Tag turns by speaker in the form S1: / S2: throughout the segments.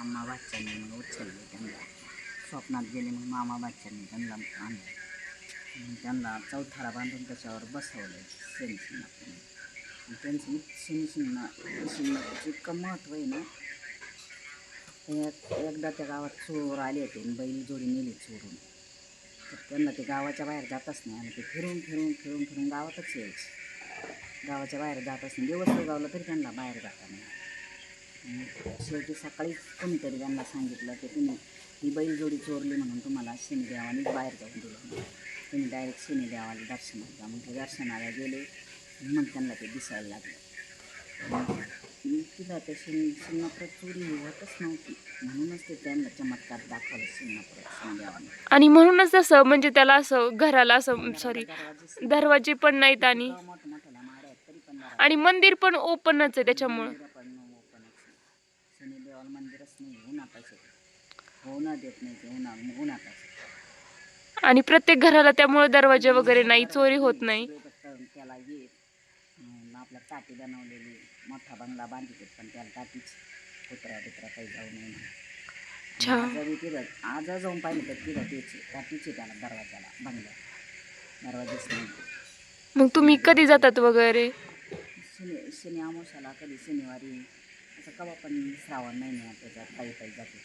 S1: मामा बाच्चांनी मग उचलले त्यांना, स्वप्नात गेले. मग मामा बाच्चांनी त्यांना आणलं. मग त्यांना चौथारा बांधून त्याच्यावर बसवलं शनी शिंगणापूर. त्यांचं शिंगणापूरचं इतकं महत्त्व आहे ना, एकदा त्या गावात चोर आले होते आणि बैल जोडी नेली चोरून. तर त्यांना ते गावाच्या बाहेर जातच नाही आणि ते फिरून फिरून फिरून फिरून गावातच यायचे. गावाच्या बाहेर जातच नाही, दिवस उगावला तरी त्यांना बाहेर जाता नाही. शेवटी सकाळीच कोणीतरी त्यांना सांगितलं की तुम्ही ही बैलजोडी चोरली म्हणून तुम्हाला शनिदेवानेच बाहेर जाऊन दिलं. तुम्ही डायरेक्ट शनिदेवाला दर्शनाला जा. मग ते दर्शनाला गेले. मग त्यांना ते दिसायला लागलं. तिला त्या शिंगणापुरात चोरी होतच नव्हती, म्हणूनच ते त्यांना चमत्कार दाखवलं शिंगणापुरात शनिदेवाने.
S2: आणि म्हणूनच असं म्हणजे त्याला असं घराला असं सॉरी दरवाजे पण नाहीत आणि
S1: मोठमोठ्याला माड्या आहेत तरी पण
S2: आणि मंदिर पण ओपनच आहे त्याच्यामुळं.
S1: शनिदेवाला मंदिरच नाही, उन्हाताच होणं देत नाही ते उन्हाताच.
S2: आणि प्रत्येक घराला त्यामुळे दरवाजे वगैरे नाही, चोरी होत नाही.
S1: त्याला ये आपल्या टाटी बनवलेली मोठा बंगला बांधित, पण त्याला टाटीच कुत्र्या काही जाऊ नये. आज जाऊन पाहिलं तर तिथं टाटीचे त्याला दरवाजाला बंगल्या दरवाजेच नाही.
S2: मग तुम्ही कधी जातात वगैरे?
S1: शनी अमावस्याला, कधी शनिवारी, असं कवा पण श्रावण महिन्यात त्याच्यात काही जाते.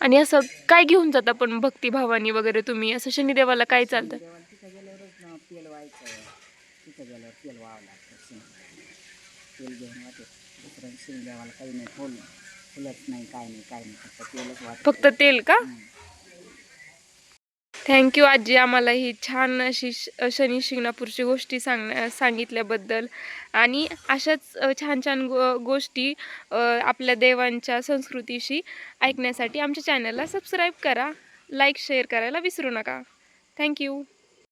S2: आणि असं काय घेऊन जाता पण भक्तिभावानी वगैरे तुम्ही? असं शनिदेवाला काय चालतं?
S1: तिथं गेल्यावरच तेल व्हायचं, तिथं गेल्यावर तेल व्हावं लागतं. तेल घेऊन वाटत दुसऱ्या शनिदेवाला काही नाही, फुलत नाही, काय नाही, फक्त तेलच वाटत.
S2: फक्त तेल का? थँक्यू आजी, आम्हाला ही छान अशी शनी शिंगणापूरची गोष्टी सांगितल्याबद्दल. आणि अशाच छान छान गोष्टी आपल्या देवांच्या संस्कृतीशी ऐकण्यासाठी आमच्या चॅनलला सबस्क्राईब करा, लाईक शेअर करायला विसरू नका. थँक्यू.